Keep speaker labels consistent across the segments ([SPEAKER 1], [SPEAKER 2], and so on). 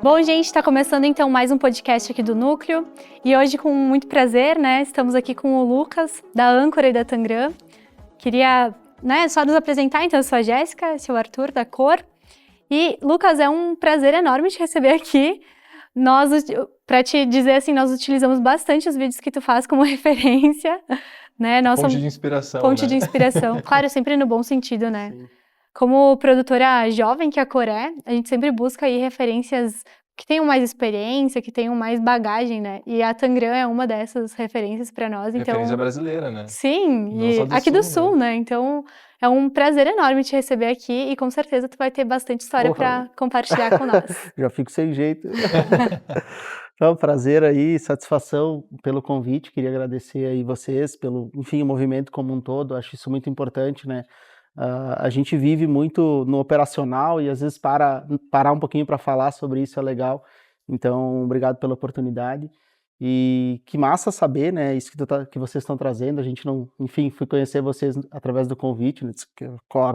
[SPEAKER 1] Bom, gente, está começando então mais um podcast aqui do Núcleo e hoje com muito prazer, né, estamos aqui com o Lucas, da Âncora e da Tangram. Queria, só nos apresentar, então eu sou a Jéssica, esse é o Arthur, da Cor. E, Lucas, é um prazer enorme te receber aqui. Para te dizer assim, nós utilizamos bastante os vídeos que tu faz como referência, né?
[SPEAKER 2] Fonte de inspiração,
[SPEAKER 1] Fonte
[SPEAKER 2] né?
[SPEAKER 1] de inspiração, claro, sempre no bom sentido, né?
[SPEAKER 2] Sim.
[SPEAKER 1] Como produtora jovem que a Cor é, a gente sempre busca aí referências que tenham mais experiência, que tenham mais bagagem, né? E a Tangram é uma dessas referências para nós, então...
[SPEAKER 2] Referência brasileira, né?
[SPEAKER 1] Sim,
[SPEAKER 2] Não
[SPEAKER 1] e
[SPEAKER 2] só do
[SPEAKER 1] aqui do
[SPEAKER 2] Sul,
[SPEAKER 1] Sul, né? Então é um prazer enorme te receber aqui e com certeza tu vai ter bastante história para compartilhar com nós.
[SPEAKER 3] Já fico sem jeito. Então, prazer aí, satisfação pelo convite, queria agradecer aí vocês pelo, enfim, o movimento como um todo, acho isso muito importante, né? A gente vive muito no operacional e às vezes parar um pouquinho para falar sobre isso é legal, então obrigado pela oportunidade. E que massa saber, né, isso que vocês estão trazendo, a gente não, enfim, fui conhecer vocês através do convite, né,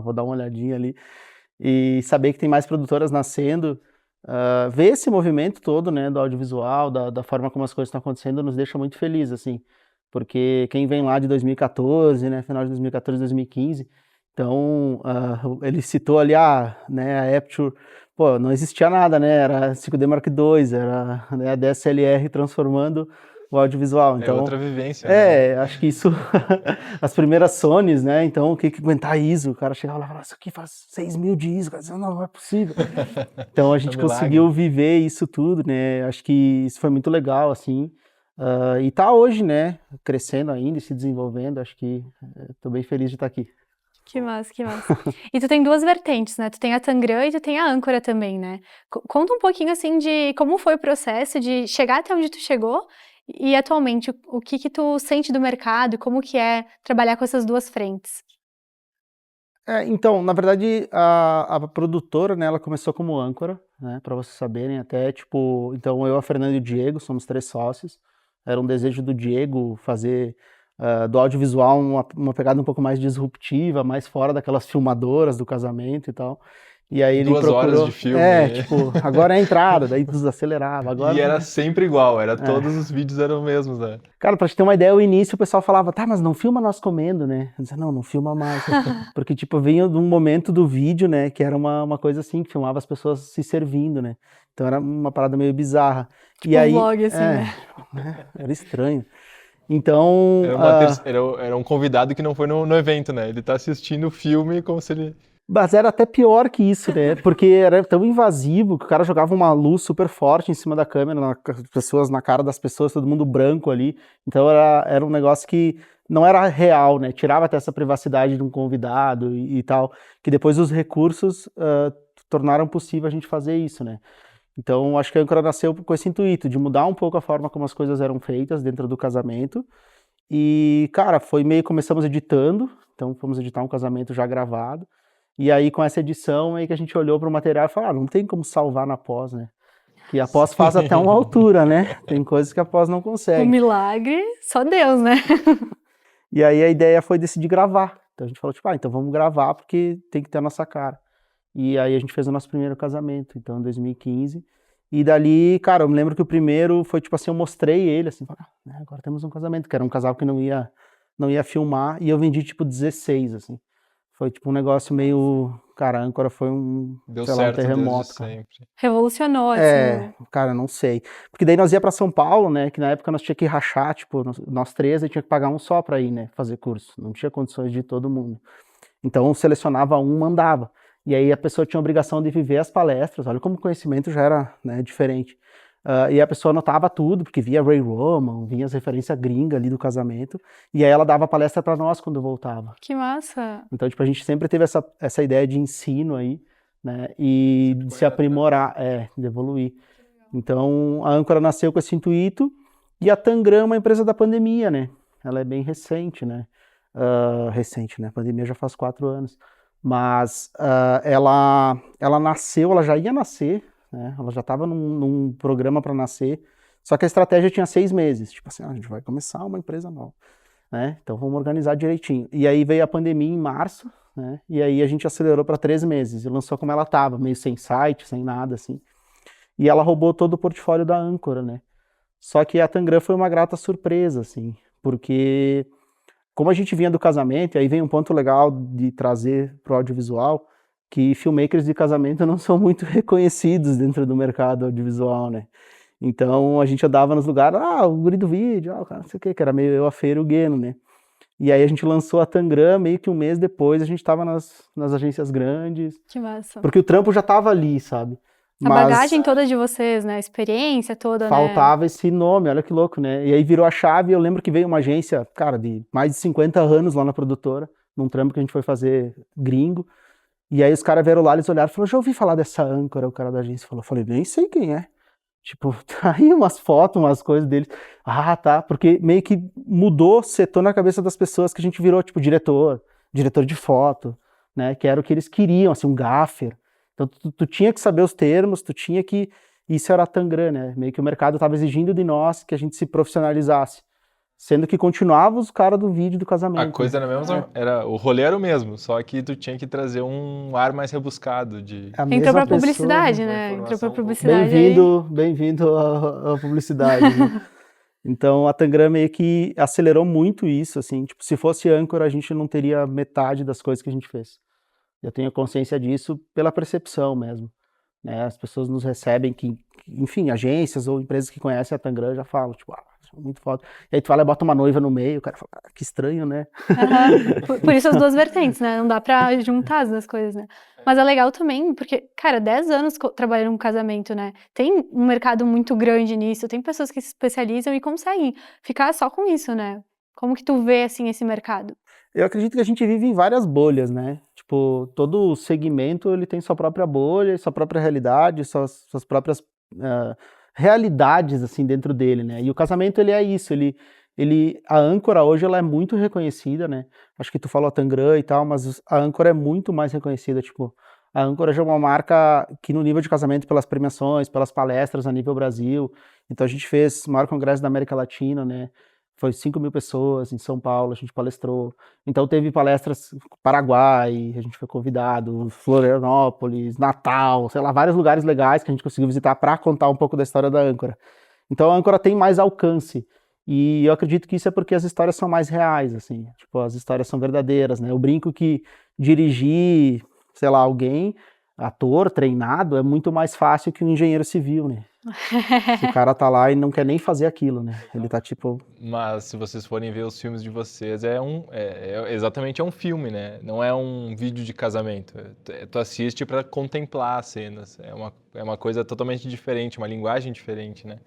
[SPEAKER 3] vou dar uma olhadinha ali, e saber que tem mais produtoras nascendo, ver esse movimento todo, né, do audiovisual, da forma como as coisas estão acontecendo, nos deixa muito feliz, assim, porque quem vem lá de 2014, né, final de 2014, 2015, então, ele citou ali, né, a Aperture, pô, não existia nada, né, era 5D Mark II, era, né, a DSLR transformando o audiovisual, então...
[SPEAKER 2] É outra vivência, né?
[SPEAKER 3] acho que isso, as primeiras Sonys, né, então, o que aguentar ISO, o cara chegava lá e falava, isso aqui faz 6.000 de ISO, cara, não é possível. Então, a gente conseguiu viver isso tudo, né, acho que isso foi muito legal, assim, e tá hoje, né, crescendo ainda e se desenvolvendo, acho que tô bem feliz de estar aqui.
[SPEAKER 1] Que massa, que massa. E tu tem duas vertentes, né? Tu tem a Tangram e tu tem a Âncora também, né? Conta um pouquinho, assim, de como foi o processo de chegar até onde tu chegou e atualmente o que tu sente do mercado e como que é trabalhar com essas duas frentes.
[SPEAKER 3] Então, na verdade, a produtora, né, ela começou como Âncora, né, para vocês saberem, até, tipo, então eu, a Fernanda e o Diego, somos 3 sócios, era um desejo do Diego fazer do audiovisual uma pegada um pouco mais disruptiva, mais fora daquelas filmadoras do casamento e tal, e aí ele
[SPEAKER 2] 2
[SPEAKER 3] procurou...
[SPEAKER 2] horas de filme.
[SPEAKER 3] tipo, agora é a entrada, daí desacelerava, agora...
[SPEAKER 2] E era sempre igual, todos os vídeos eram os mesmos, né?
[SPEAKER 3] Cara, pra te ter uma ideia, ao início o pessoal falava, tá, mas não filma nós comendo, né? Eu dizia, não filma mais. Porque, tipo, vinha de um momento do vídeo, né, que era uma coisa assim, que filmava as pessoas se servindo, né? Então era uma parada meio bizarra.
[SPEAKER 1] Tipo um vlog, assim, né?
[SPEAKER 3] Era estranho. Então...
[SPEAKER 2] Era um convidado que não foi no evento, né? Ele tá assistindo o filme como se ele...
[SPEAKER 3] Mas era até pior que isso, né? Porque era tão invasivo que o cara jogava uma luz super forte em cima da câmera, na cara das pessoas, todo mundo branco ali. Então era um negócio que não era real, né? Tirava até essa privacidade de um convidado e tal. Que depois os recursos tornaram possível a gente fazer isso, né? Então acho que a Âncora nasceu com esse intuito de mudar um pouco a forma como as coisas eram feitas dentro do casamento. E, cara, começamos editando, então fomos editar um casamento já gravado. E aí, com essa edição, aí que a gente olhou para o material e falou, não tem como salvar na pós, né? Que a pós faz até uma altura, né? Tem coisas que a pós não consegue.
[SPEAKER 1] Um milagre, só Deus, né?
[SPEAKER 3] E aí a ideia foi decidir gravar. Então a gente falou, tipo, então vamos gravar porque tem que ter a nossa cara. E aí a gente fez o nosso primeiro casamento, então em 2015. E dali, cara, eu me lembro que o primeiro foi tipo assim, eu mostrei ele, assim, agora temos um casamento, que era um casal que não ia filmar, e eu vendi tipo 16, assim. Foi tipo um negócio meio... Cara, a Âncora foi um terremoto.
[SPEAKER 2] Sempre.
[SPEAKER 1] Revolucionou, assim.
[SPEAKER 3] Cara, não sei. Porque daí nós ia pra São Paulo, né? Que na época nós tinha que rachar, tipo, nós 3 e tinha que pagar um só pra ir, né? Fazer curso. Não tinha condições de ir todo mundo. Então selecionava um, mandava. E aí a pessoa tinha a obrigação de viver as palestras. Olha como o conhecimento já era, né, diferente. E a pessoa anotava tudo, porque via Ray Roman, vinha as referências gringas ali do casamento, e aí ela dava palestra para nós quando voltava.
[SPEAKER 1] Que massa!
[SPEAKER 3] Então, tipo, a gente sempre teve essa ideia de ensino aí, né, e de se aprimorar, de evoluir. Então, a Âncora nasceu com esse intuito, e a Tangram é uma empresa da pandemia, né, ela é bem recente, né, a pandemia já faz 4 anos, mas ela nasceu, ela já ia nascer, né? Ela já estava num programa para nascer, só que a estratégia tinha 6 meses, tipo assim, a gente vai começar uma empresa nova. né? Então vamos organizar direitinho. E aí veio a pandemia em março, né? E aí a gente acelerou para 3 meses e lançou como ela estava, meio sem site, sem nada, assim. E ela roubou todo o portfólio da Âncora, né? Só que a Tangram foi uma grata surpresa, assim, porque como a gente vinha do casamento, e aí vem um ponto legal de trazer pro audiovisual, que filmmakers de casamento não são muito reconhecidos dentro do mercado audiovisual, né? Então a gente andava nos lugares, o guri do vídeo, o cara não sei o que era meio eu, a Feira e o Gueno, né? E aí a gente lançou a Tangram, meio que um mês depois a gente tava nas agências grandes,
[SPEAKER 1] Que massa.
[SPEAKER 3] porque o trampo já tava ali, sabe?
[SPEAKER 1] A bagagem toda de vocês, né? A experiência toda,
[SPEAKER 3] faltava esse nome, olha que louco, né? E aí virou a chave, eu lembro que veio uma agência, cara, de mais de 50 anos lá na produtora, num trampo que a gente foi fazer gringo, e aí os caras vieram lá, eles olharam e falaram, já ouvi falar dessa Âncora, o cara da agência falou, eu falei, nem sei quem é. Tipo, tá aí umas fotos, umas coisas deles. Ah, tá, porque meio que mudou, setou na cabeça das pessoas que a gente virou, tipo, diretor de foto, né, que era o que eles queriam, assim, um gaffer. Então tu tinha que saber os termos, tu tinha que... Isso era a Tangram, né, meio que o mercado estava exigindo de nós que a gente se profissionalizasse. Sendo que continuava os caras do vídeo do casamento.
[SPEAKER 2] A coisa era mesmo, o rolê era o mesmo, só que tu tinha que trazer um ar mais rebuscado de...
[SPEAKER 1] Entrou pra publicidade, né? Entrou pra publicidade.
[SPEAKER 3] Bem-vindo à publicidade, né? Então a Tangram meio que acelerou muito isso, assim, tipo, se fosse Âncora a gente não teria metade das coisas que a gente fez. Eu tenho consciência disso pela percepção mesmo, né? As pessoas nos recebem enfim, agências ou empresas que conhecem a Tangram já falam, tipo, muito foda. E aí tu fala e bota uma noiva no meio, o cara fala, que estranho, né?
[SPEAKER 1] Por isso as duas vertentes, né? Não dá pra juntar as duas coisas, né? Mas é legal também, porque, cara, 10 anos trabalhando com casamento, né? Tem um mercado muito grande nisso, tem pessoas que se especializam e conseguem ficar só com isso, né? Como que tu vê, assim, esse mercado?
[SPEAKER 3] Eu acredito que a gente vive em várias bolhas, né? Tipo, todo segmento, ele tem sua própria bolha, sua própria realidade, suas próprias realidades, assim, dentro dele, né? E o casamento, ele é isso, a Âncora hoje, ela é muito reconhecida, né? Acho que tu falou a Tangram e tal, mas a Âncora é muito mais reconhecida, tipo, a Âncora já é uma marca que no nível de casamento, pelas premiações, pelas palestras a nível Brasil, então a gente fez o maior congresso da América Latina, né? Foi 5.000 pessoas em São Paulo, a gente palestrou. Então teve palestras no Paraguai, a gente foi convidado, Florianópolis, Natal, sei lá, vários lugares legais que a gente conseguiu visitar para contar um pouco da história da Âncora. Então a Âncora tem mais alcance. E eu acredito que isso é porque as histórias são mais reais, assim. Tipo, as histórias são verdadeiras, né? Eu brinco que dirigir, sei lá, alguém, ator, treinado, é muito mais fácil que um engenheiro civil, né? Se o cara tá lá e não quer nem fazer aquilo, né? Ele tá tipo...
[SPEAKER 2] Mas se vocês forem ver os filmes de vocês, exatamente um filme, né? Não é um vídeo de casamento. Tu assiste para contemplar as cenas. É uma coisa totalmente diferente, uma linguagem diferente, né?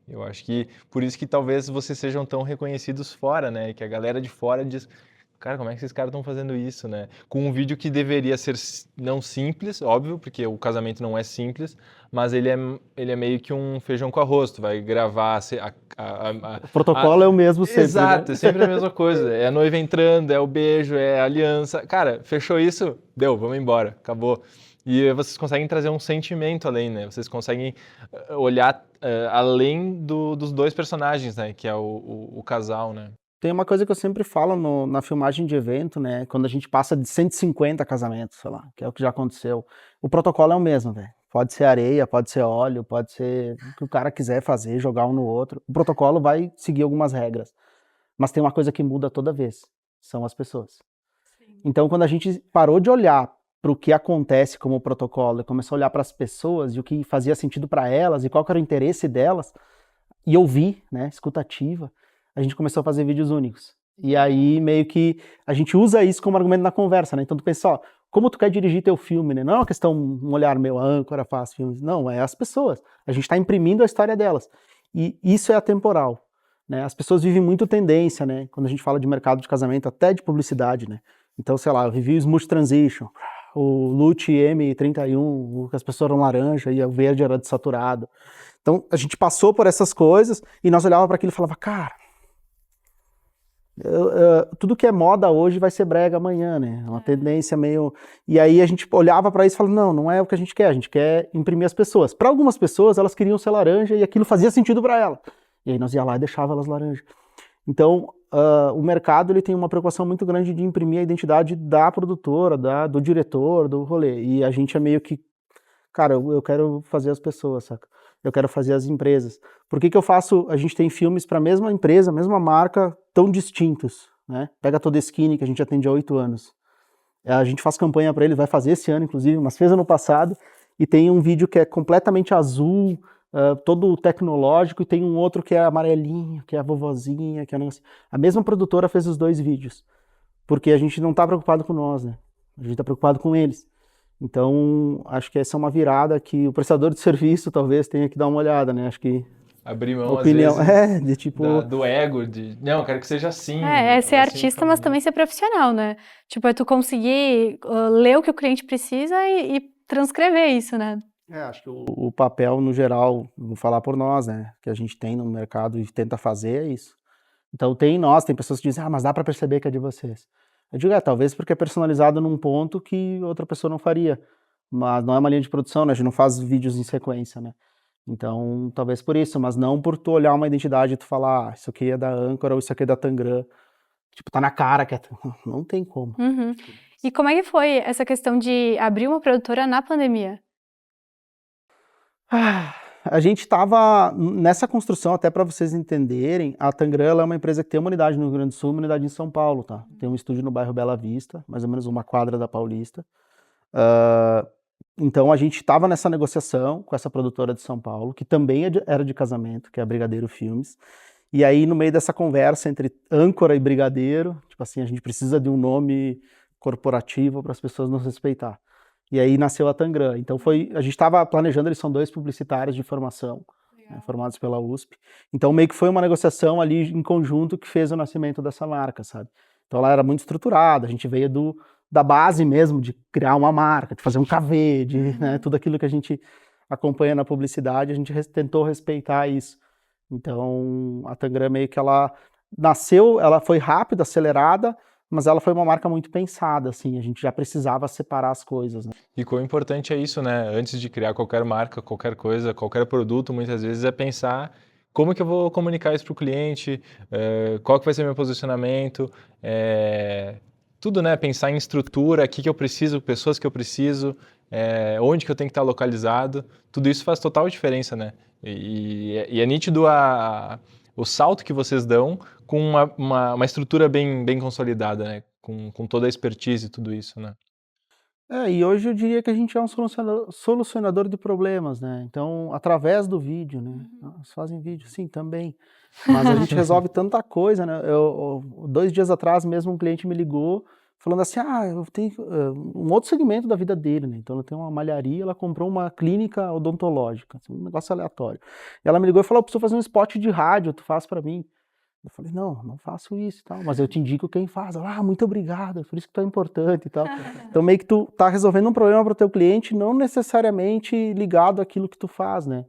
[SPEAKER 2] Eu acho que por isso que talvez vocês sejam tão reconhecidos fora, né? Que a galera de fora diz... Cara, como é que esses caras estão fazendo isso, né? Com um vídeo que deveria ser não simples, óbvio, porque o casamento não é simples, mas ele é meio que um feijão com arroz. Tu vai gravar...
[SPEAKER 3] O protocolo é o mesmo sempre.
[SPEAKER 2] Exato,
[SPEAKER 3] né?
[SPEAKER 2] É sempre a mesma coisa. É a noiva entrando, é o beijo, é a aliança. Cara, fechou isso? Deu, vamos embora, acabou. E vocês conseguem trazer um sentimento além, né? Vocês conseguem olhar além dos dois personagens, né? Que é o casal, né?
[SPEAKER 3] Tem uma coisa que eu sempre falo na filmagem de evento, né? Quando a gente passa de 150 casamentos, sei lá, que é o que já aconteceu. O protocolo é o mesmo, velho. Pode ser areia, pode ser óleo, pode ser o que o cara quiser fazer, jogar um no outro. O protocolo vai seguir algumas regras. Mas tem uma coisa que muda toda vez. São as pessoas. Sim. Então, quando a gente parou de olhar para o que acontece como protocolo e começou a olhar para as pessoas e o que fazia sentido para elas e qual que era o interesse delas, e ouvir, né? Escutativa, a gente começou a fazer vídeos únicos. E aí, meio que, a gente usa isso como argumento na conversa, né? Então, tu pensa, ó, como tu quer dirigir teu filme, né? Não é uma questão, um olhar meu, a Âncora faz filmes. Não, é as pessoas. A gente está imprimindo a história delas. E isso é atemporal, né? As pessoas vivem muito tendência, né? Quando a gente fala de mercado de casamento, até de publicidade, né? Então, sei lá, eu vivi o Smooth Transition, o Lute M31, as pessoas eram laranja e o verde era desaturado. Então, a gente passou por essas coisas e nós olhávamos para aquilo e falava, cara, tudo que é moda hoje vai ser brega amanhã, né? É uma tendência meio... E aí a gente olhava para isso e falava, não é o que a gente quer imprimir as pessoas. Para algumas pessoas, elas queriam ser laranja e aquilo fazia sentido para ela. E aí nós ia lá e deixava elas laranja. Então, o mercado ele tem uma preocupação muito grande de imprimir a identidade da produtora, do diretor, do rolê. E a gente é meio que, cara, eu quero fazer as pessoas, saca? Eu quero fazer as empresas. Por que que eu faço, a gente tem filmes para a mesma empresa, a mesma marca, tão distintos, né? Pega Toda Skinny, que a gente atende há 8 anos. A gente faz campanha para ele, vai fazer esse ano, inclusive, mas fez ano passado, e tem um vídeo que é completamente azul, todo tecnológico, e tem um outro que é amarelinho, que é a vovozinha, que é a mesma produtora fez os 2 vídeos, porque a gente não está preocupado com nós, né? A gente está preocupado com eles. Então, acho que essa é uma virada que o prestador de serviço talvez tenha que dar uma olhada, né? Acho que
[SPEAKER 2] Abrir mão,
[SPEAKER 3] opinião,
[SPEAKER 2] às vezes,
[SPEAKER 3] de tipo...
[SPEAKER 2] do ego, de, não, eu quero que seja assim.
[SPEAKER 1] É ser
[SPEAKER 2] assim,
[SPEAKER 1] artista, mas também ser profissional, né? Tipo, é tu conseguir ler o que o cliente precisa e transcrever isso, né?
[SPEAKER 3] Acho que o papel, no geral, vou falar por nós, né? Que a gente tem no mercado e tenta fazer é isso. Então tem pessoas que dizem, mas dá para perceber que é de vocês. Eu digo, talvez porque é personalizado num ponto que outra pessoa não faria. Mas não é uma linha de produção, né? A gente não faz vídeos em sequência, né? Então, talvez por isso, mas não por tu olhar uma identidade e tu falar, isso aqui é da Âncora ou isso aqui é da Tangram. Tipo, tá na cara que é... Não tem como.
[SPEAKER 1] Uhum. E como é que foi essa questão de abrir uma produtora na pandemia?
[SPEAKER 3] A gente estava nessa construção, até para vocês entenderem, a Tangram ela é uma empresa que tem uma unidade no Rio Grande do Sul e uma unidade em São Paulo, tá? Tem um estúdio no bairro Bela Vista, mais ou menos uma quadra da Paulista. Então a gente estava nessa negociação com essa produtora de São Paulo, que também era de casamento, que é a Brigadeiro Filmes. E aí, no meio dessa conversa entre âncora e brigadeiro, tipo assim, a gente precisa de um nome corporativo para as pessoas nos respeitar. E aí nasceu a Tangram. Então a gente estava planejando, eles são 2 publicitários de formação, né, formados pela USP. Então meio que foi uma negociação ali em conjunto que fez o nascimento dessa marca, sabe? Então ela era muito estruturada, a gente veio da base mesmo, de criar uma marca, de fazer um KV, né, tudo aquilo que a gente acompanha na publicidade, a gente tentou respeitar isso. Então a Tangram meio que ela nasceu, ela foi rápida, acelerada, mas ela foi uma marca muito pensada, assim, a gente já precisava separar as coisas, né?
[SPEAKER 2] E quão importante é isso, né? Antes de criar qualquer marca, qualquer coisa, qualquer produto, muitas vezes é pensar como que eu vou comunicar isso para o cliente, qual que vai ser meu posicionamento, tudo, né? Pensar em estrutura, o que eu preciso, pessoas que eu preciso, onde que eu tenho que estar localizado, tudo isso faz total diferença, né? E é nítido o salto que vocês dão com uma estrutura bem consolidada, né? Com toda a expertise e tudo isso, né?
[SPEAKER 3] E hoje eu diria que a gente é um solucionador de problemas, né? Então, através do vídeo, né? Eles fazem vídeo, sim, também. Mas a gente resolve tanta coisa, né? 2 dias atrás mesmo um cliente me ligou falando assim, eu tenho um outro segmento da vida dele, né? Então ela tem uma malharia, ela comprou uma clínica odontológica, assim, um negócio aleatório. E ela me ligou e falou, eu preciso fazer um spot de rádio, tu faz pra mim? Eu falei, não faço isso e tal, mas eu te indico quem faz. Ela, muito obrigado, por isso que tu é importante e tal. Então meio que tu tá resolvendo um problema para o teu cliente, não necessariamente ligado àquilo que tu faz, né?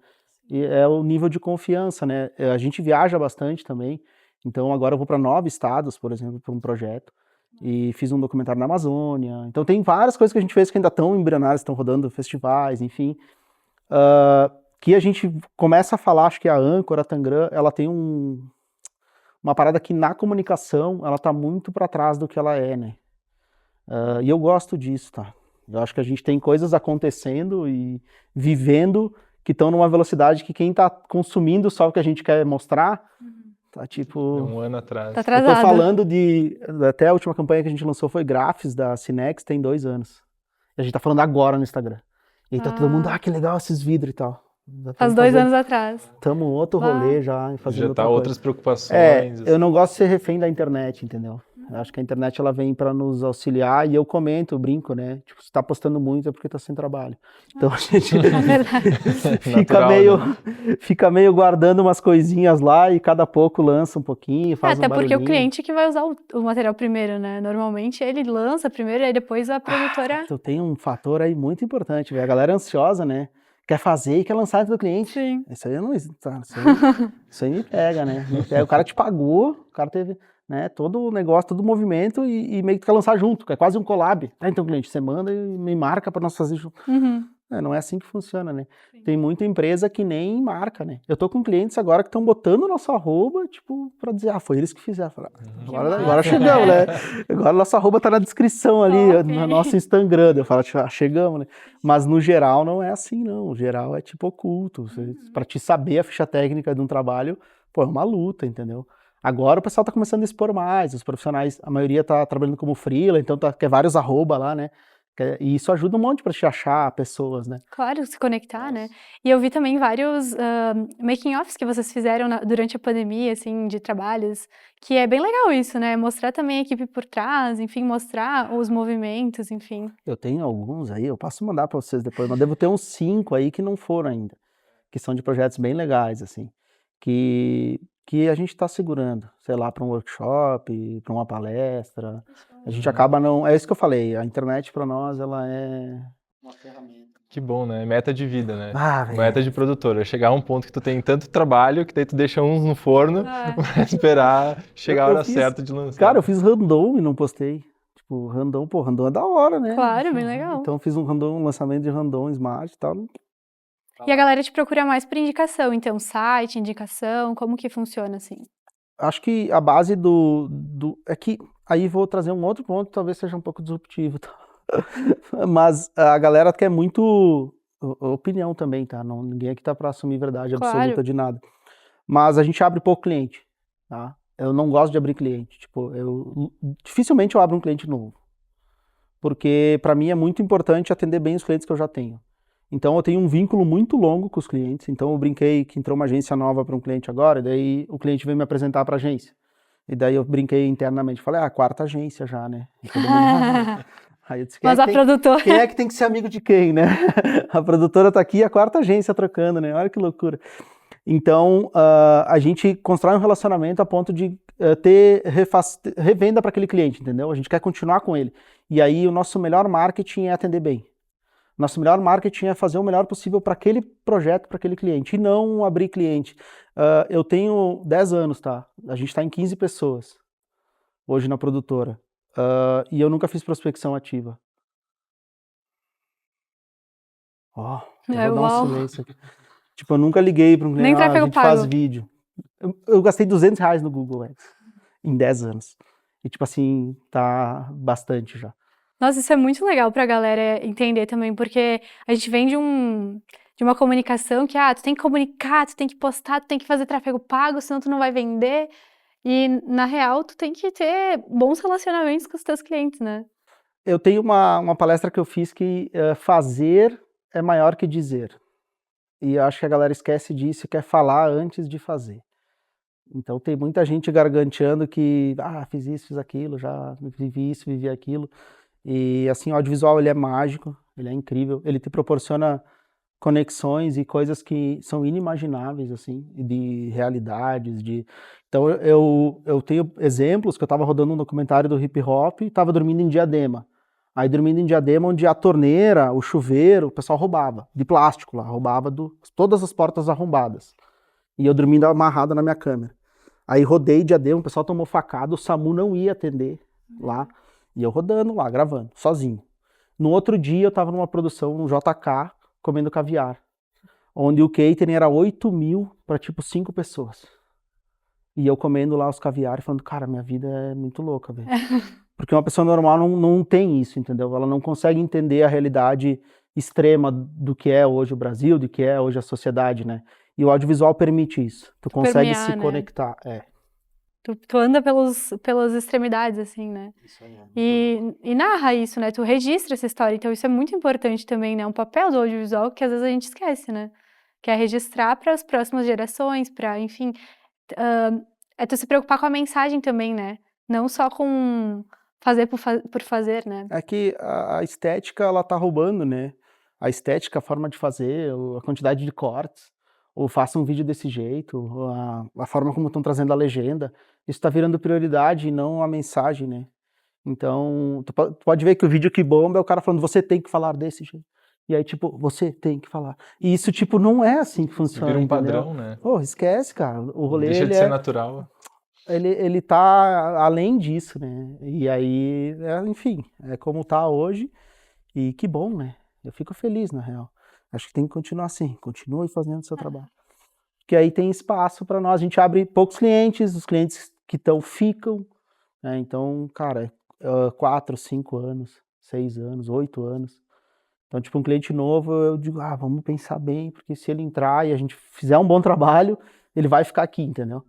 [SPEAKER 3] E é o nível de confiança, né? A gente viaja bastante também, então agora eu vou para 9 estados, por exemplo, para um projeto, e fiz um documentário na Amazônia. Então tem várias coisas que a gente fez que ainda estão embrionárias, estão rodando festivais, enfim, que a gente começa a falar, acho que a Âncora, a Tangram, ela tem uma parada que na comunicação ela tá muito para trás do que ela é, né? E eu gosto disso, tá? Eu acho que a gente tem coisas acontecendo e vivendo que estão numa velocidade que quem tá consumindo só o que a gente quer mostrar, tá tipo...
[SPEAKER 2] Um ano atrás.
[SPEAKER 1] Tá
[SPEAKER 3] Eu
[SPEAKER 1] atrasado.
[SPEAKER 3] tô falando até a última campanha que a gente lançou foi Graphics, da Cinex, tem 2 anos. E a gente tá falando agora no Instagram. E aí tá todo mundo, que legal esses vidros e tal.
[SPEAKER 1] Faz 2 anos atrás.
[SPEAKER 3] Estamos outro rolê já, fazendo
[SPEAKER 2] Já
[SPEAKER 3] outra
[SPEAKER 2] tá
[SPEAKER 3] coisa.
[SPEAKER 2] outras preocupações.
[SPEAKER 3] Eu não gosto de ser refém da internet, entendeu? Eu acho que a internet ela vem para nos auxiliar e eu comento, eu brinco, né? Tipo, se tá postando muito é porque tá sem trabalho. Então a gente fica meio guardando umas coisinhas lá e cada pouco lança um pouquinho, faz um
[SPEAKER 1] Até porque
[SPEAKER 3] barulhinho.
[SPEAKER 1] o cliente que vai usar o material primeiro, né? Normalmente ele lança primeiro e aí depois a produtora...
[SPEAKER 3] Tu tem um fator aí muito importante, velho. A galera é ansiosa, né? Quer fazer e quer lançar do cliente.
[SPEAKER 1] Sim.
[SPEAKER 3] Isso aí não existe, tá? Isso aí me pega, né? O cara te pagou, o cara teve, né, todo o negócio, todo o movimento e meio que quer lançar junto, que é quase um collab. Então, cliente, você manda e me marca para nós fazer junto. Não é assim que funciona, né?
[SPEAKER 1] Sim.
[SPEAKER 3] Tem muita empresa que nem marca, né? Eu tô com clientes agora que estão botando o nosso arroba, tipo, pra dizer, foi eles que fizeram. Falo, agora
[SPEAKER 1] massa,
[SPEAKER 3] chegamos, né? Agora nosso arroba tá na descrição ali,
[SPEAKER 1] Top.
[SPEAKER 3] no nosso Instagram. Eu falo, chegamos, né? Mas no geral não é assim, não. O geral é tipo oculto. Pra te saber a ficha técnica de um trabalho, pô, é uma luta, entendeu? Agora o pessoal tá começando a expor mais, os profissionais, a maioria tá trabalhando como freela, então quer vários arroba lá, né? E isso ajuda um monte pra te achar pessoas, né?
[SPEAKER 1] Claro, se conectar, né? E eu vi também vários making-offs que vocês fizeram durante a pandemia, assim, de trabalhos, que é bem legal isso, né? Mostrar também a equipe por trás, enfim, mostrar os movimentos, enfim.
[SPEAKER 3] Eu tenho alguns aí, eu posso mandar pra vocês depois, mas devo ter uns 5 aí que não foram ainda, que são de projetos bem legais, assim, que a gente tá segurando, sei lá, pra um workshop, pra uma palestra. A gente acaba não... É isso que eu falei, a internet pra nós, ela é uma ferramenta.
[SPEAKER 2] Que bom, né? Meta de vida, né?
[SPEAKER 3] velho.
[SPEAKER 2] Meta de produtora. Chegar a um ponto que tu tem tanto trabalho que daí tu deixa uns no forno pra esperar chegar a hora certa de lançar.
[SPEAKER 3] Cara, eu fiz random e não postei. Tipo, random, pô, random é da hora, né?
[SPEAKER 1] Claro, bem legal.
[SPEAKER 3] Então eu fiz um lançamento de random smart e tal.
[SPEAKER 1] E a galera te procura mais por indicação, então, site, indicação, como que funciona assim?
[SPEAKER 3] Acho que a base é que aí vou trazer um outro ponto, talvez seja um pouco disruptivo, tá? Mas a galera quer muito opinião também, tá? Não, ninguém aqui tá pra assumir verdade absoluta de nada. Mas a gente abre pouco cliente, tá? Eu não gosto de abrir cliente, tipo, dificilmente eu abro um cliente novo. Porque pra mim é muito importante atender bem os clientes que eu já tenho. Então eu tenho um vínculo muito longo com os clientes, então eu brinquei que entrou uma agência nova para um cliente agora, e daí o cliente veio me apresentar para a agência. E daí eu brinquei internamente, falei, quarta agência já, né? E todo mundo... Aí eu disse,
[SPEAKER 1] Mas a produtora...
[SPEAKER 3] Quem é que tem que ser amigo de quem, né? A produtora tá aqui e a quarta agência trocando, né? Olha que loucura. Então, a gente constrói um relacionamento a ponto de ter revenda para aquele cliente, entendeu? A gente quer continuar com ele. E aí o nosso melhor marketing é atender bem. Nosso melhor marketing é fazer o melhor possível para aquele projeto, para aquele cliente, e não abrir cliente. Eu tenho 10 anos, tá? A gente está em 15 pessoas hoje na produtora. E eu nunca fiz prospecção ativa. Ó, vou dar um silêncio aqui. Tipo, eu nunca liguei para um cliente,
[SPEAKER 1] Nem tráfego
[SPEAKER 3] a gente
[SPEAKER 1] pago.
[SPEAKER 3] faz vídeo. Eu gastei R$200 no Google Ads em 10 anos. E tipo assim, tá bastante já.
[SPEAKER 1] Nossa, isso é muito legal pra galera entender também, porque a gente vem de uma comunicação que, tu tem que comunicar, tu tem que postar, tu tem que fazer tráfego pago, senão tu não vai vender. E, na real, tu tem que ter bons relacionamentos com os teus clientes, né?
[SPEAKER 3] Eu tenho uma palestra que eu fiz que fazer é maior que dizer. E eu acho que a galera esquece disso e quer falar antes de fazer. Então tem muita gente garganteando que, fiz isso, fiz aquilo, já vivi isso, vivi aquilo. E assim, o audiovisual ele é mágico, ele é incrível, ele te proporciona conexões e coisas que são inimagináveis, assim, de realidades, Então eu tenho exemplos que eu estava rodando um documentário do hip hop e estava dormindo em Diadema. Aí dormindo em Diadema, onde a torneira, o chuveiro, o pessoal roubava, de plástico lá, roubava todas as portas arrombadas. E eu dormindo amarrado na minha câmera. Aí rodei Diadema, o pessoal tomou facada, o SAMU não ia atender lá. E eu rodando lá, gravando, sozinho. No outro dia eu tava numa produção, no JK, comendo caviar. Onde o catering era 8 mil para tipo 5 pessoas. E eu comendo lá os caviar e falando, cara, minha vida é muito louca, velho. Porque uma pessoa normal não tem isso, entendeu? Ela não consegue entender a realidade extrema do que é hoje o Brasil, do que é hoje a sociedade, né? E o audiovisual permite isso. Tu consegue se conectar.
[SPEAKER 1] Tu anda pelas extremidades, assim, né?
[SPEAKER 3] Isso aí,
[SPEAKER 1] e narra isso, né? Tu registra essa história. Então isso é muito importante também, né? Um papel do audiovisual que às vezes a gente esquece, né? Que é registrar para as próximas gerações, para, enfim... é tu se preocupar com a mensagem também, né? Não só com fazer por fazer, né? É
[SPEAKER 3] que a estética, ela tá roubando, né? A estética, a forma de fazer, a quantidade de cortes, ou faça um vídeo desse jeito, a forma como estão trazendo a legenda, isso tá virando prioridade e não a mensagem, né? Então, tu pode ver que o vídeo que bomba é o cara falando, você tem que falar desse jeito. E aí, tipo, você tem que falar. E isso, tipo, não é assim que funciona,
[SPEAKER 2] vira um
[SPEAKER 3] entendeu?
[SPEAKER 2] Padrão, né?
[SPEAKER 3] Pô, esquece, cara. O rolê,
[SPEAKER 2] deixa de ser natural.
[SPEAKER 3] Ele tá além disso, né? E aí, enfim, é como tá hoje. E que bom, né? Eu fico feliz, na real. Acho que tem que continuar assim, continue fazendo o seu trabalho. Porque aí tem espaço para nós, a gente abre poucos clientes, os clientes que estão ficam, né? Então, cara, 4, 5 anos, 6 anos, 8 anos. Então, tipo, um cliente novo, eu digo, vamos pensar bem, porque se ele entrar e a gente fizer um bom trabalho, ele vai ficar aqui, entendeu?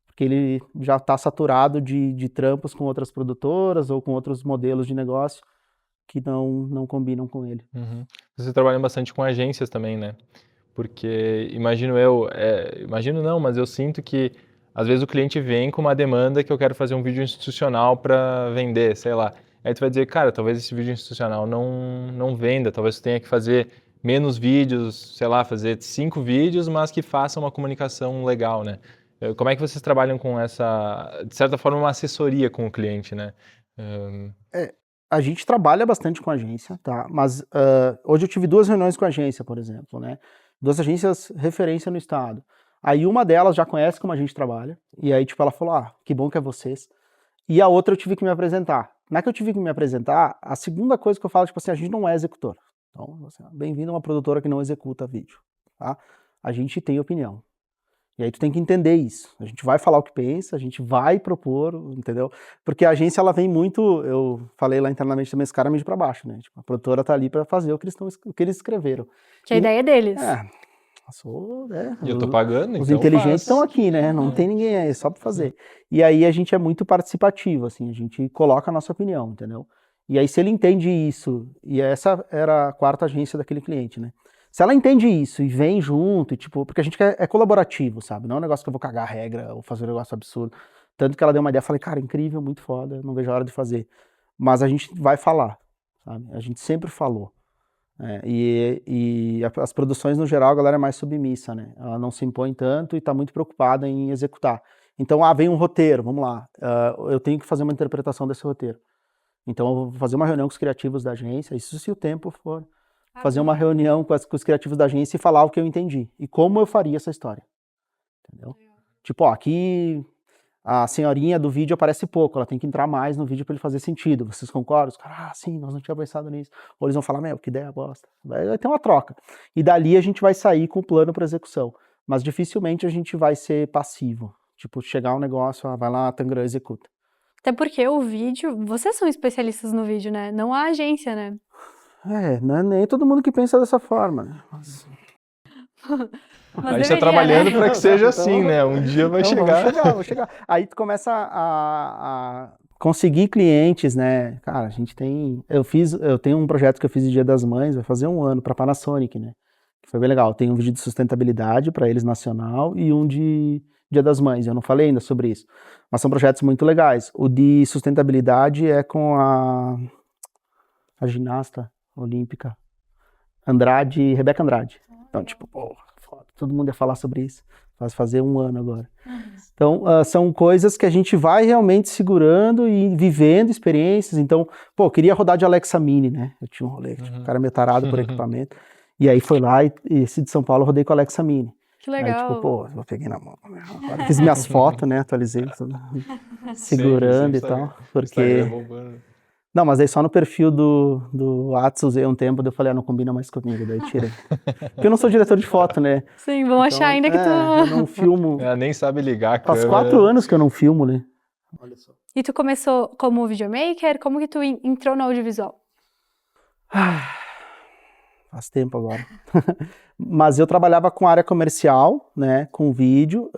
[SPEAKER 3] Porque ele já está saturado de trampos com outras produtoras ou com outros modelos de negócio que não combinam com ele.
[SPEAKER 2] Uhum. Você trabalha bastante com agências também, né? Porque imagino não, mas eu sinto que às vezes o cliente vem com uma demanda que eu quero fazer um vídeo institucional para vender, sei lá. Aí tu vai dizer, cara, talvez esse vídeo institucional não venda, talvez tu tenha que fazer menos vídeos, sei lá, fazer 5 vídeos, mas que façam uma comunicação legal, né? Como é que vocês trabalham com essa, de certa forma, uma assessoria com o cliente, né?
[SPEAKER 3] A gente trabalha bastante com agência, tá? Mas hoje eu tive 2 reuniões com agência, por exemplo, né? 2 agências referência no estado. Aí uma delas já conhece como a gente trabalha, e aí tipo ela falou, que bom que é vocês. E a outra eu tive que me apresentar. Na que eu tive que me apresentar, a segunda coisa que eu falo, tipo assim, a gente não é executor. Então, assim, bem-vindo a uma produtora que não executa vídeo, tá? A gente tem opinião. E aí tu tem que entender isso. A gente vai falar o que pensa, a gente vai propor, entendeu? Porque a agência, ela vem muito, eu falei lá internamente também, esse cara meio pra baixo, né? Tipo, a produtora tá ali pra fazer o que eles escreveram.
[SPEAKER 1] Que a ideia é deles.
[SPEAKER 2] E eu tô pagando,
[SPEAKER 3] os
[SPEAKER 2] então
[SPEAKER 3] inteligentes
[SPEAKER 2] faz.
[SPEAKER 3] estão aqui, né? Não tem ninguém aí, só pra fazer. E aí a gente é muito participativo, assim, a gente coloca a nossa opinião, entendeu? E aí se ele entende isso, e essa era a 4ª agência daquele cliente, né? Se ela entende isso e vem junto, e tipo, porque a gente é colaborativo, sabe? Não é um negócio que eu vou cagar a regra ou fazer um negócio absurdo. Tanto que ela deu uma ideia, eu falei, cara, incrível, muito foda, não vejo a hora de fazer. Mas a gente vai falar, sabe? A gente sempre falou. As produções, no geral, a galera é mais submissa, né? Ela não se impõe tanto e tá muito preocupada em executar. Então, vem um roteiro, vamos lá. Eu tenho que fazer uma interpretação desse roteiro. Então, eu vou fazer uma reunião com os criativos da agência, isso se o tempo for. Fazer uma reunião com os criativos da agência e falar o que eu entendi. E como eu faria essa história. Entendeu? Tipo, aqui a senhorinha do vídeo aparece pouco, ela tem que entrar mais no vídeo para ele fazer sentido. Vocês concordam? Os caras, sim, nós não tínhamos pensado nisso. Ou eles vão falar, que ideia bosta. Vai ter uma troca. E dali a gente vai sair com o plano para execução. Mas dificilmente a gente vai ser passivo. Tipo, chegar um negócio, vai lá, a Tangram executa.
[SPEAKER 1] Até porque o vídeo, vocês são especialistas no vídeo, né? Não a agência, né?
[SPEAKER 3] Não é nem todo mundo que pensa dessa forma, né?
[SPEAKER 1] Mas
[SPEAKER 2] a gente está trabalhando para que seja assim, né? Um dia vai chegar.
[SPEAKER 3] Vou chegar. Aí tu começa a conseguir clientes, né? Cara, a gente tem... Eu tenho um projeto que eu fiz de Dia das Mães, vai fazer 1 ano, para Panasonic, né? Que foi bem legal. Tem um vídeo de sustentabilidade para eles nacional e um de Dia das Mães. Eu não falei ainda sobre isso. Mas são projetos muito legais. O de sustentabilidade é com a ginasta olímpica Rebeca Andrade. Então, tipo, foda, todo mundo ia falar sobre isso. Vai fazer 1 ano agora. Então, são coisas que a gente vai realmente segurando e vivendo experiências. Então, eu queria rodar de Alexa Mini, né? Eu tinha um rolê, tipo, um cara meio tarado por equipamento. E aí foi lá e esse de São Paulo eu rodei com a Alexa Mini.
[SPEAKER 1] Que legal.
[SPEAKER 3] Aí, tipo, eu peguei na mão. Agora fiz minhas fotos, né? Atualizei, segurando e tal. Porque... Não, mas aí só no perfil do Whats usei um tempo, daí eu falei, não combina mais comigo, daí tirei. Porque eu não sou diretor de foto, né?
[SPEAKER 1] Sim, vão achar ainda que tu...
[SPEAKER 3] Eu não filmo...
[SPEAKER 2] Ela nem sabe ligar a
[SPEAKER 3] Faz
[SPEAKER 2] câmera.
[SPEAKER 3] 4 anos que eu não filmo, né? Olha só.
[SPEAKER 1] E tu começou como videomaker? Como que tu entrou no audiovisual?
[SPEAKER 3] Faz tempo agora. Mas eu trabalhava com área comercial, né? Com vídeo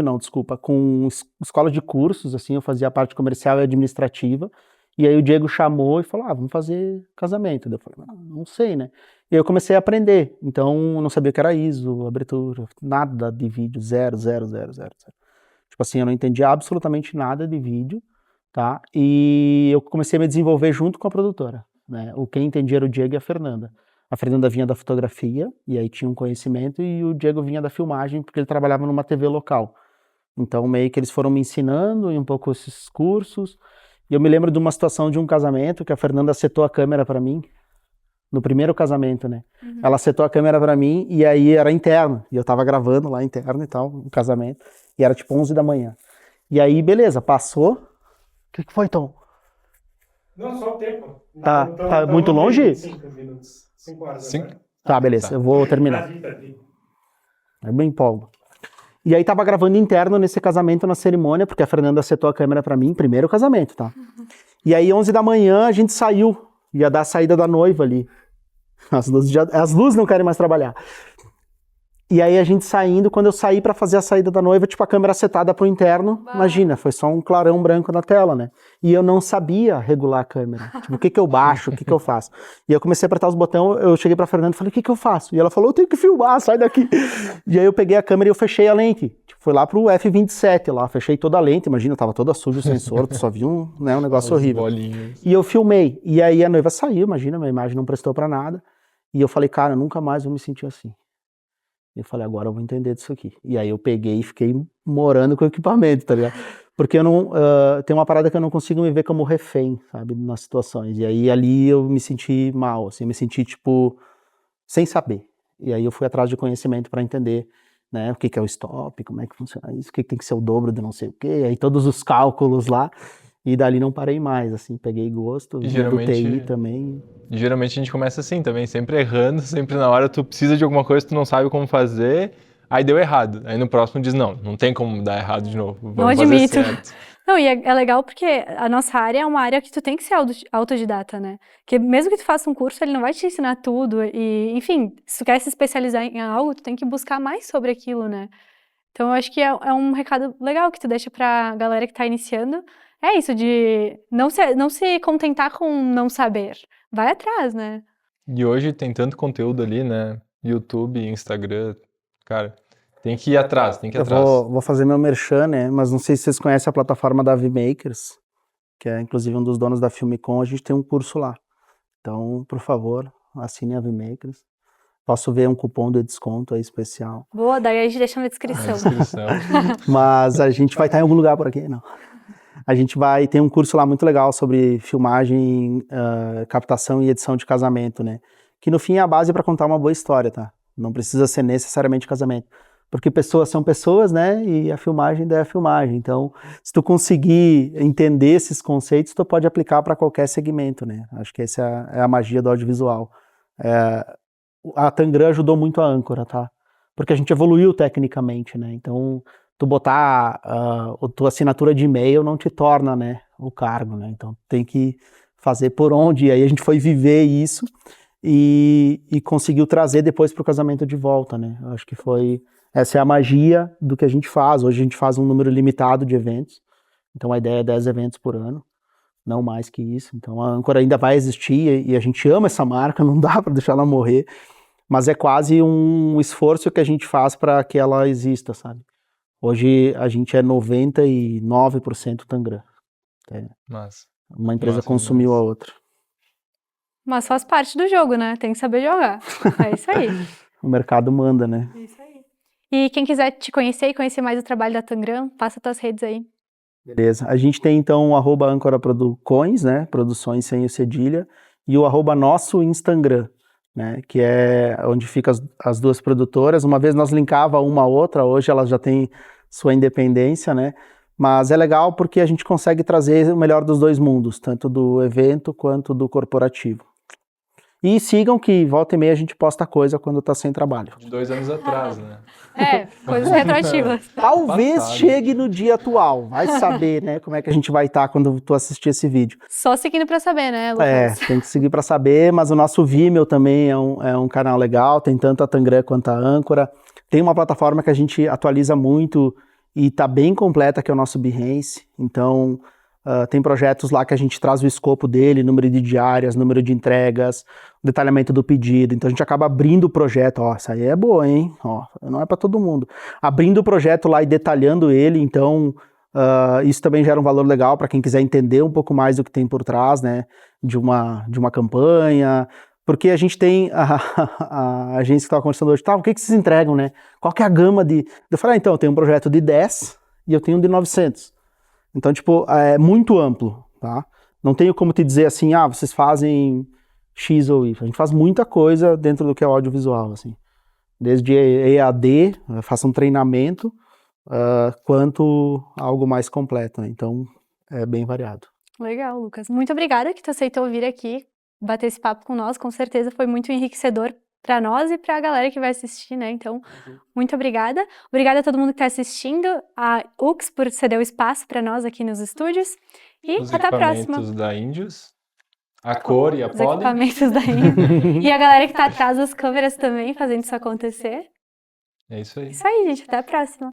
[SPEAKER 3] não, desculpa. Com escola de cursos, assim, eu fazia a parte comercial e administrativa. E aí o Diego chamou e falou, vamos fazer casamento. Daí eu falei, não sei, né? E aí eu comecei a aprender. Então, eu não sabia o que era ISO, abertura, nada de vídeo, zero. Tipo assim, eu não entendia absolutamente nada de vídeo, tá? E eu comecei a me desenvolver junto com a produtora, né? Quem entendia era o Diego e a Fernanda. A Fernanda vinha da fotografia, e aí tinha um conhecimento, e o Diego vinha da filmagem, porque ele trabalhava numa TV local. Então, meio que eles foram me ensinando, e um pouco esses cursos. E eu me lembro de uma situação de um casamento que a Fernanda setou a câmera pra mim, no primeiro casamento, né? Ela setou a câmera pra mim e aí era interno, e eu tava gravando lá interno e tal, o casamento, e era tipo 11 da manhã. E aí, beleza, passou. O que foi, Tom?
[SPEAKER 4] Não, só o tempo.
[SPEAKER 3] Tá muito longe?
[SPEAKER 4] 5 minutos. 5 horas.
[SPEAKER 3] Tá, beleza,
[SPEAKER 2] Tá.
[SPEAKER 3] eu vou terminar. É bem empolgo. E aí tava gravando interno nesse casamento, na cerimônia, porque a Fernanda setou a câmera pra mim, primeiro casamento, tá? E aí 11 da manhã a gente saiu, ia dar a saída da noiva ali. As luzes não querem mais trabalhar. E aí a gente saindo, quando eu saí pra fazer a saída da noiva, tipo a câmera setada pro interno, imagina, foi só um clarão branco na tela, né? E eu não sabia regular a câmera. Tipo, o que que eu baixo, o que que eu faço? E eu comecei a apertar os botões, eu cheguei pra Fernanda e falei, o que que eu faço? E ela falou, eu tenho que filmar, sai daqui. E aí eu peguei a câmera e eu fechei a lente. Tipo, fui lá pro F27 lá, fechei toda a lente, imagina, tava toda suja o sensor, tu só viu um negócio
[SPEAKER 2] As
[SPEAKER 3] horrível.
[SPEAKER 2] bolinhas.
[SPEAKER 3] E eu filmei. E aí a noiva saiu, imagina, minha imagem não prestou pra nada. E eu falei, cara, nunca mais vou me sentir assim. Eu falei, agora eu vou entender disso aqui. E aí eu peguei e fiquei morando com o equipamento, tá ligado? Porque eu não, tem uma parada que eu não consigo me ver como refém, sabe, nas situações. E aí ali eu me senti mal, assim, me senti, tipo, sem saber. E aí eu fui atrás de conhecimento para entender, né, o que que é o stop, como é que funciona isso, o que que tem que ser o dobro de não sei o quê, aí todos os cálculos lá. E dali não parei mais, assim, peguei gosto,
[SPEAKER 2] E
[SPEAKER 3] vinha do TI
[SPEAKER 2] geralmente,
[SPEAKER 3] também.
[SPEAKER 2] geralmente a gente começa assim também, sempre errando, sempre na hora tu precisa de alguma coisa, tu não sabe como fazer, aí deu errado. Aí no próximo diz, não tem como dar errado de novo,
[SPEAKER 1] Não
[SPEAKER 2] vamos fazer
[SPEAKER 1] admito.
[SPEAKER 2] certo.
[SPEAKER 1] Não, e é legal porque a nossa área é uma área que tu tem que ser autodidata, né? Porque mesmo que tu faça um curso, ele não vai te ensinar tudo. E, enfim, se tu quer se especializar em algo, tu tem que buscar mais sobre aquilo, né? Então, eu acho que é um recado legal que tu deixa pra galera que tá iniciando. É isso, de não se contentar com não saber. Vai atrás, né?
[SPEAKER 2] E hoje tem tanto conteúdo ali, né? YouTube, Instagram, cara, tem que ir atrás, tem que ir
[SPEAKER 3] Eu
[SPEAKER 2] atrás.
[SPEAKER 3] vou fazer meu merchan, né? Mas não sei se vocês conhecem a plataforma da Vmakers, que é inclusive um dos donos da Filmicom, a gente tem um curso lá. Então, por favor, assine a Vmakers. Posso ver um cupom de desconto aí especial.
[SPEAKER 1] Boa, daí a gente deixa na
[SPEAKER 2] Na
[SPEAKER 1] descrição.
[SPEAKER 2] descrição.
[SPEAKER 3] Mas a gente vai estar em algum lugar por aqui, não. A gente vai ter um curso lá muito legal sobre filmagem, captação e edição de casamento, né? Que no fim é a base para contar uma boa história, tá? Não precisa ser necessariamente casamento. Porque pessoas são pessoas, né? E a filmagem é a filmagem. Então, se tu conseguir entender esses conceitos, tu pode aplicar para qualquer segmento, né? Acho que essa é a magia do audiovisual. A Tangram ajudou muito a Âncora, tá? Porque a gente evoluiu tecnicamente, né? Então, tu botar a tua assinatura de e-mail não te torna, né, o cargo, né? Então, tem que fazer por onde. E aí a gente foi viver isso e conseguiu trazer depois para o casamento de volta, né? Eu acho que essa é a magia do que a gente faz. Hoje a gente faz um número limitado de eventos. Então, a ideia é 10 eventos por ano, não mais que isso. Então, a Âncora ainda vai existir e a gente ama essa marca, não dá para deixar ela morrer. Mas é quase um esforço que a gente faz para que ela exista, sabe? Hoje a gente é 99% Tangram.
[SPEAKER 2] Massa.
[SPEAKER 3] Uma empresa
[SPEAKER 2] Massa
[SPEAKER 3] consumiu a
[SPEAKER 2] demais.
[SPEAKER 3] outra.
[SPEAKER 1] Mas faz parte do jogo, né? Tem que saber jogar. É isso aí.
[SPEAKER 3] O mercado manda, né?
[SPEAKER 1] É isso aí. E quem quiser te conhecer e conhecer mais o trabalho da Tangram, passa tuas redes aí.
[SPEAKER 3] Beleza. A gente tem então o @ancoraproduções, né? Produções sem o cedilha. E o @nosso Instagram, né? Que é onde ficam as duas produtoras. Uma vez nós linkava uma a outra, hoje elas já têm sua independência, né? Mas é legal porque a gente consegue trazer o melhor dos dois mundos, tanto do evento quanto do corporativo. E sigam que volta e meia a gente posta coisa quando tá sem trabalho.
[SPEAKER 2] De 2 anos atrás, né?
[SPEAKER 1] É, coisas retroativas.
[SPEAKER 3] Talvez
[SPEAKER 2] Passado.
[SPEAKER 3] chegue no dia atual. Vai saber, né, como é que a gente vai estar quando tu assistir esse vídeo.
[SPEAKER 1] Só seguindo pra saber, né, Lucas?
[SPEAKER 3] É, tem que seguir para saber, mas o nosso Vimeo também é um canal legal, tem tanto a Tangram quanto a Âncora. Tem uma plataforma que a gente atualiza muito e tá bem completa, que é o nosso Behance. Então, tem projetos lá que a gente traz o escopo dele, número de diárias, número de entregas, detalhamento do pedido. Então a gente acaba abrindo o projeto, ó, essa aí é boa, hein? Ó, não é para todo mundo. Abrindo o projeto lá e detalhando ele, então isso também gera um valor legal para quem quiser entender um pouco mais do que tem por trás, né? De uma campanha. Porque a gente tem a agência que estava conversando hoje, tá, o que vocês entregam, né? Qual que é a gama de... Eu falei, então, eu tenho um projeto de 10 e eu tenho um de 900. Então, tipo, é muito amplo, tá? Não tenho como te dizer assim, vocês fazem X ou Y. A gente faz muita coisa dentro do que é o audiovisual, assim. Desde EAD, faça um treinamento, quanto algo mais completo, né? Então, é bem variado.
[SPEAKER 1] Legal, Lucas. Muito obrigada que tu aceitou vir aqui bater esse papo com nós. Com certeza foi muito enriquecedor para nós e para a galera que vai assistir, né? Então, muito obrigada. Obrigada a todo mundo que está assistindo, a UX por ceder o espaço para nós aqui nos estúdios. E
[SPEAKER 2] Os
[SPEAKER 1] até a próxima.
[SPEAKER 2] equipamentos da Índios, a cor e a
[SPEAKER 1] Os
[SPEAKER 2] Poly.
[SPEAKER 1] equipamentos da Índia. E a galera que está atrás das câmeras também, fazendo isso acontecer.
[SPEAKER 2] É isso aí.
[SPEAKER 1] Isso aí, gente. Até a próxima.